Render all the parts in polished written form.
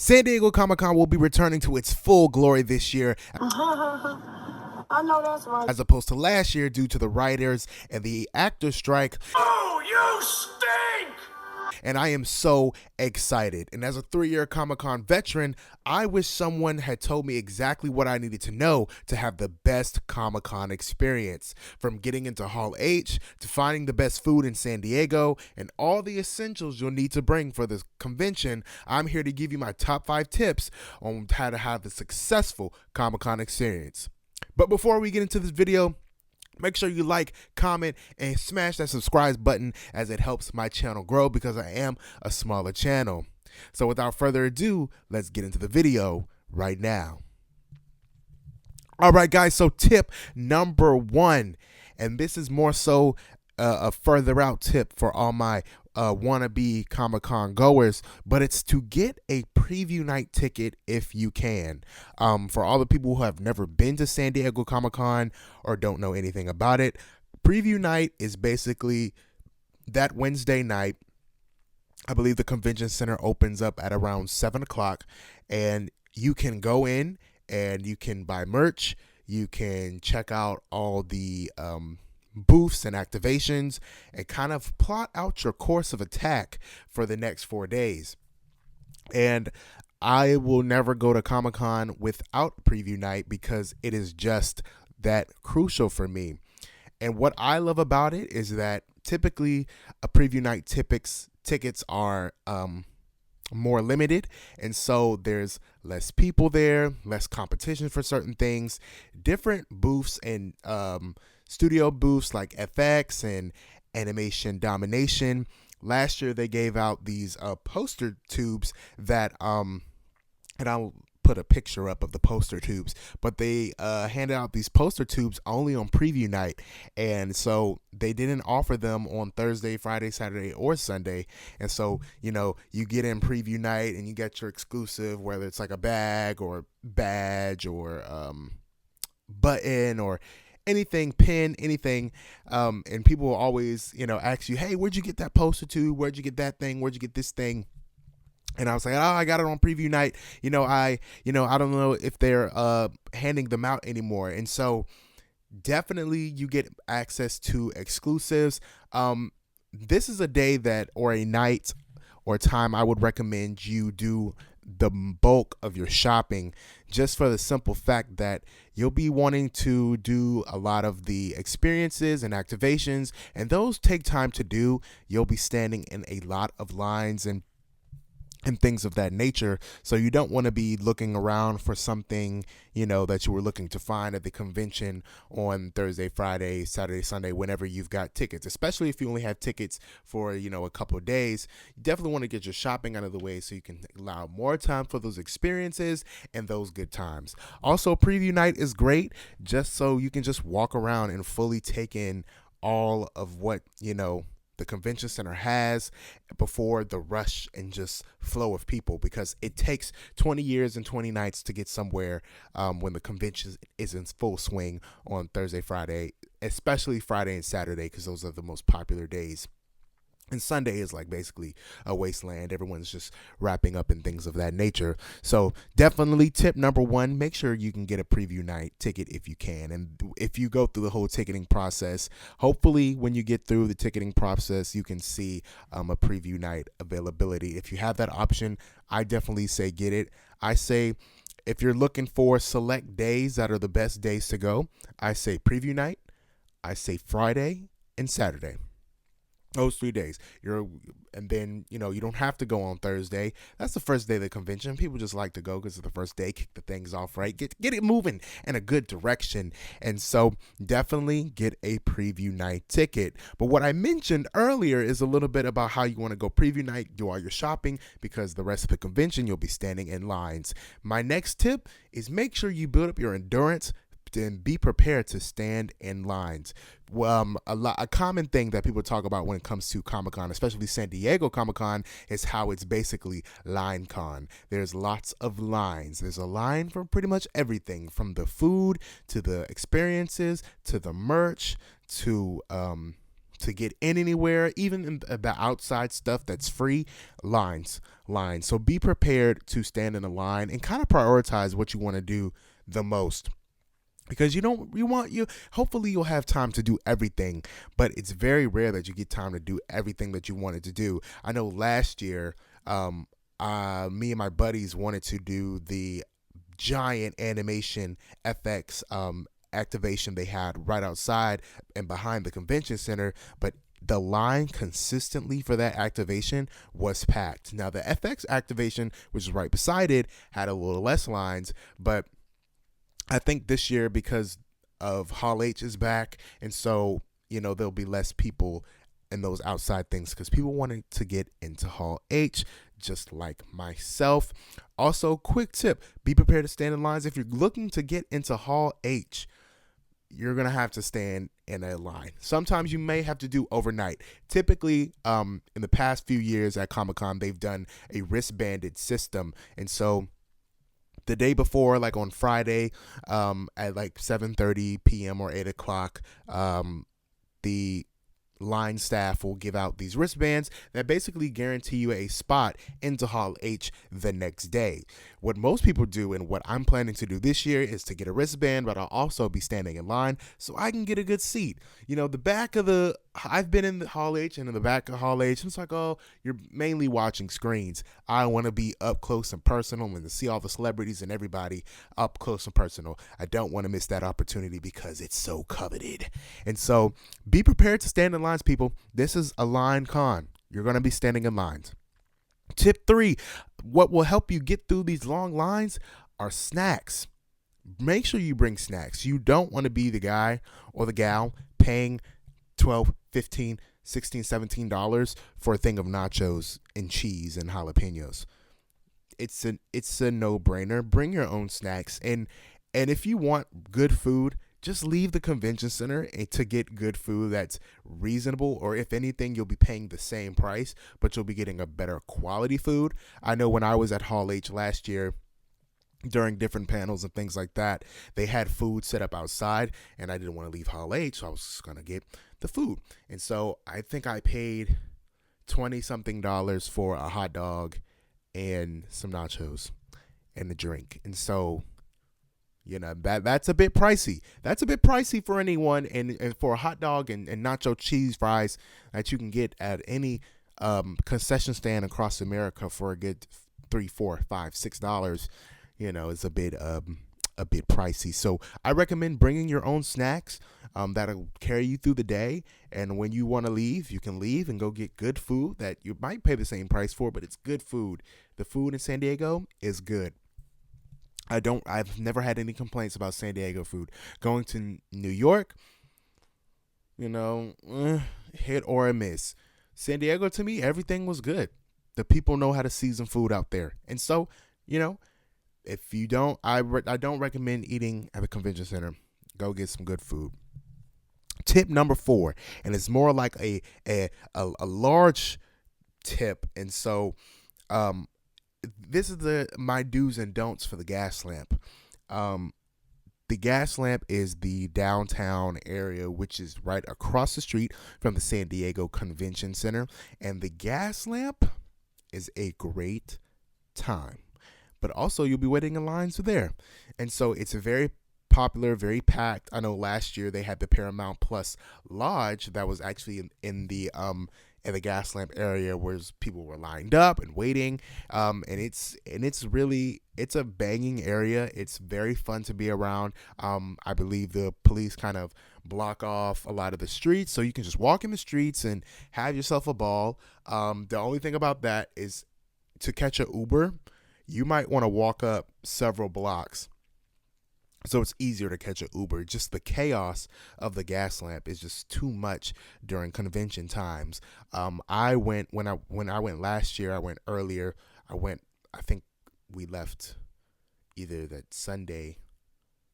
San Diego Comic-Con will be returning to its full glory this year, I know that's right. as opposed to last year due to the writers and the actors strike. Oh, you stink! And I am so excited. And as a 3-year Comic-Con veteran, I wish someone had told me exactly what I needed to know to have the best Comic-Con experience. From getting into Hall H to finding the best food in San Diego and all the essentials you'll need to bring for this convention, I'm here to give you my top 5 tips on how to have a successful Comic-Con experience. But before we get into this video, make sure you like, comment, and smash that subscribe button, as it helps my channel grow because I am a smaller channel. So without further ado, let's get into the video right now. Alright guys, so tip number 1, and this is more so a further out tip for all my wannabe Comic-Con goers, but it's to get a preview night ticket if you can. For all the people who have never been to San Diego Comic-Con or don't know anything about it, preview night is basically that Wednesday night. I believe the convention center opens up at around 7 o'clock, and you can go in and you can buy merch. You can check out all the booths and activations and kind of plot out your course of attack for the next 4 days. And I will never go to Comic-Con without preview night because it is just that crucial for me. And what I love about it is that typically a preview night tickets are more limited, and so there's less people there, less competition for certain things, different booths and studio booths like FX and Animation Domination. Last year they gave out these poster tubes that and I'll put a picture up of the poster tubes, but they handed out these poster tubes only on preview night, and so they didn't offer them on Thursday, Friday, Saturday, or Sunday. And so you get in preview night and you get your exclusive, whether it's like a bag or badge or button or anything, pin, anything, and people will always ask you, hey, where'd you get that poster tube, where'd you get that thing, where'd you get this thing? And I was like, oh, I got it on preview night. I don't know if they're handing them out anymore. And so definitely you get access to exclusives. This is a day or a night or time I would recommend you do the bulk of your shopping, just for the simple fact that you'll be wanting to do a lot of the experiences and activations, and those take time to do. You'll be standing in a lot of lines and things of that nature. So you don't want to be looking around for something, that you were looking to find at the convention on Thursday, Friday, Saturday, Sunday, whenever you've got tickets, especially if you only have tickets for, a couple of days. You definitely want to get your shopping out of the way so you can allow more time for those experiences and those good times. Also, preview night is great just so you can just walk around and fully take in all of what, the convention center has before the rush and just flow of people, because it takes 20 years and 20 nights to get somewhere when the convention is in full swing on Thursday, Friday, especially Friday and Saturday, because those are the most popular days. And Sunday is like basically a wasteland. Everyone's just wrapping up and things of that nature. So definitely tip number 1, make sure you can get a preview night ticket if you can. And if you go through the whole ticketing process, hopefully when you get through the ticketing process, you can see a preview night availability. If you have that option, I definitely say get it. I say if you're looking for select days that are the best days to go, I say preview night, I say Friday and Saturday. Those 3 days, and then you don't have to go on Thursday. That's the first day of the convention. People just like to go because it's the first day, kick the things off right, get it moving in a good direction. And so definitely get a preview night ticket. But what I mentioned earlier is a little bit about how you want to go preview night, do all your shopping, because the rest of the convention you'll be standing in lines. My next tip is make sure you build up your endurance and be prepared to stand in lines. A common thing that people talk about when it comes to Comic-Con, especially San Diego Comic-Con, is how it's basically line con. There's lots of lines. There's a line for pretty much everything, from the food to the experiences to the merch to to get in anywhere, even in the outside stuff that's free, lines. So be prepared to stand in a line and kind of prioritize what you want to do the most, because hopefully you'll have time to do everything, but it's very rare that you get time to do everything that you wanted to do. I know last year, me and my buddies wanted to do the giant animation FX activation they had right outside and behind the convention center, but the line consistently for that activation was packed. Now the FX activation, which is right beside it, had a little less lines, but I think this year, because of Hall H is back, and so there'll be less people in those outside things because people wanted to get into Hall H, just like myself. Also, quick tip: be prepared to stand in lines. If you're looking to get into Hall H, you're gonna have to stand in a line. Sometimes you may have to do overnight. Typically, in the past few years at Comic-Con, they've done a wristbanded system, and so the day before, like on Friday, at like 7:30 p.m. or 8 o'clock, the line staff will give out these wristbands that basically guarantee you a spot into Hall H the next day. What most people do, and what I'm planning to do this year, is to get a wristband, but I'll also be standing in line so I can get a good seat. I've been in the Hall H and in the back of Hall H, and it's like, oh, you're mainly watching screens. I want to be up close and personal and to see all the celebrities and everybody up close and personal. I don't want to miss that opportunity because it's so coveted. And so be prepared to stand in lines, people. This is a line con. You're going to be standing in lines. Tip 3, what will help you get through these long lines are snacks. Make sure you bring snacks. You don't want to be the guy or the gal paying $12, $15, $16, $17 for a thing of nachos and cheese and jalapenos. It's a no-brainer. Bring your own snacks, and if you want good food, just leave the convention center to get good food that's reasonable, or if anything, you'll be paying the same price, but you'll be getting a better quality food. I know when I was at Hall H last year, during different panels and things like that, they had food set up outside, and I didn't want to leave Hall H, so I was just going to get the food. And so I think I paid $20-something for a hot dog and some nachos and a drink. And so that's a bit pricey. That's a bit pricey for anyone, and for a hot dog and nacho cheese fries that you can get at any concession stand across America for a good $3, $4, $5, $6, is a bit pricey. So I recommend bringing your own snacks that'll carry you through the day, and when you want to leave, you can leave and go get good food that you might pay the same price for, but it's good food. The food in San Diego is good. I've never had any complaints about San Diego food. Going to New York, hit or a miss. San Diego, to me, everything was good. The people know how to season food out there. And so, if you don't, I don't recommend eating at the convention center. Go get some good food. Tip number 4, and it's more like a large tip. And so, this is my do's and don'ts for the gas lamp. The gas lamp is the downtown area, which is right across the street from the San Diego Convention Center. And the gas lamp is a great time, but also you'll be waiting in lines there. And so it's a very popular, very packed. I know last year they had the Paramount Plus Lodge that was actually in the gas lamp area where people were lined up and waiting. And it's a banging area. It's very fun to be around. I believe the police kind of block off a lot of the streets, so you can just walk in the streets and have yourself a ball. The only thing about that is, to catch an Uber, you might want to walk up several blocks, so it's easier to catch an Uber. Just the chaos of the gas lamp is just too much during convention times. I went when I went last year. I went earlier. I think we left either that Sunday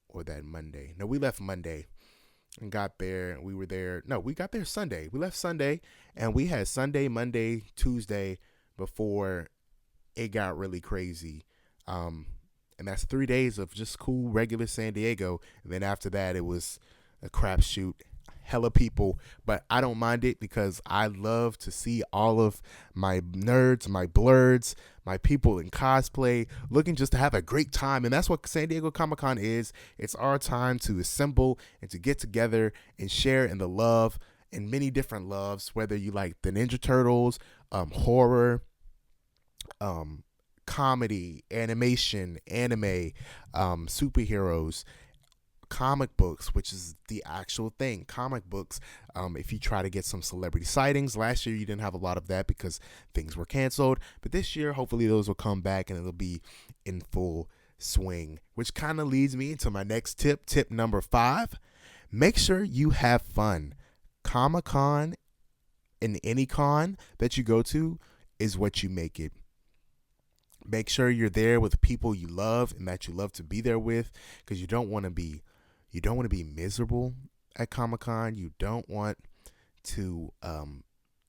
or that Monday. No, we left Monday and got there. And we were there. No, we got there Sunday. We left Sunday, and we had Sunday, Monday, Tuesday before it got really crazy. And that's 3 days of just cool, regular San Diego. And then after that, it was a crapshoot hella people, but I don't mind it because I love to see all of my nerds, my blurs, my people in cosplay looking just to have a great time. And that's what San Diego Comic Con is. It's our time to assemble and to get together and share in the love, in many different loves, whether you like the Ninja Turtles, horror, comedy, animation, anime, superheroes, comic books, which is the actual thing. Comic books, if you try to get some celebrity sightings, last year you didn't have a lot of that because things were canceled, but this year hopefully those will come back and it'll be in full swing, which kind of leads me into my next tip number 5. Make sure you have fun. Comic-Con and any con that you go to is what you make it. Make sure you're there with people you love and that you love to be there with, because you don't want to be miserable at Comic-Con. You don't want to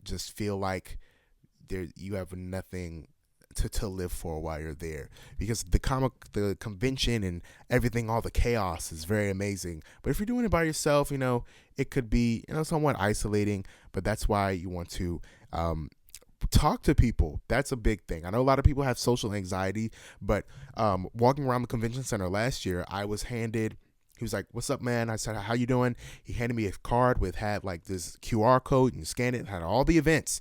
just feel like you have nothing to live for while you're there, because the convention and everything, all the chaos is very amazing. But if you're doing it by yourself, it could be somewhat isolating. But that's why you want to talk to people. That's a big thing. I know a lot of people have social anxiety, but walking around the convention center last year, I was handed. He was like, "What's up, man?" I said, "How you doing?" He handed me a card had like this QR code, and you scan it. It had all the events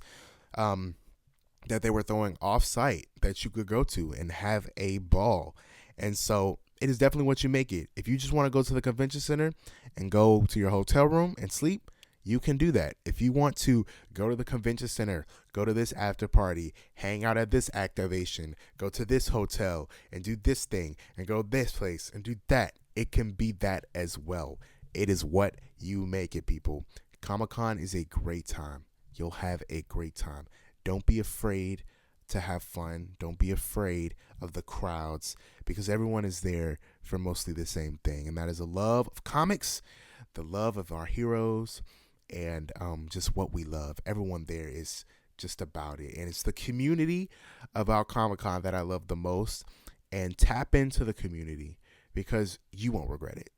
that they were throwing off site that you could go to and have a ball. And so it is definitely what you make it. If you just want to go to the convention center and go to your hotel room and sleep, you can do that. If you want to go to the convention center, go to this after party, hang out at this activation, go to this hotel and do this thing, and go this place and do that, it can be that as well. It is what you make it, people. Comic-Con is a great time. You'll have a great time. Don't be afraid to have fun. Don't be afraid of the crowds, because everyone is there for mostly the same thing, and that is a love of comics, the love of our heroes, and just what we love. Everyone there is just about it, and it's the community of our Comic-Con that I love the most. And tap into the community, because you won't regret it.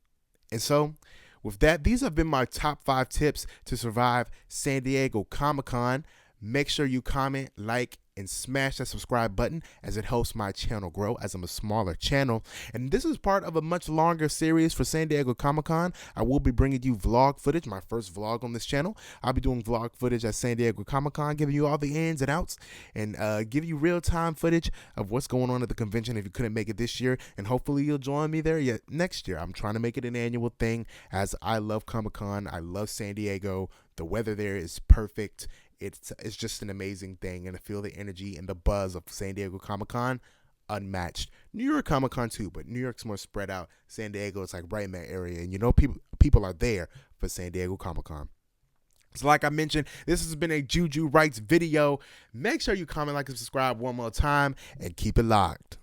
And so with that, these have been my top 5 tips to survive San Diego Comic-Con. Make sure you comment, like, and smash that subscribe button, as it helps my channel grow, as I'm a smaller channel. And this is part of a much longer series for San Diego Comic-Con. I will be bringing you vlog footage, my first vlog on this channel. I'll be doing vlog footage at San Diego Comic-Con, giving you all the ins and outs, and give you real-time footage of what's going on at the convention if you couldn't make it this year. And hopefully you'll join me there next year. I'm trying to make it an annual thing, as I love Comic-Con. I love San Diego. The weather there is perfect. It's just an amazing thing, and I feel the energy and the buzz of San Diego Comic-Con unmatched. New York Comic-Con too, but New York's more spread out. San Diego is like right in that area, and people are there for San Diego Comic-Con. So like I mentioned, this has been a Juju Writes video. Make sure you comment, like, and subscribe one more time, and keep it locked.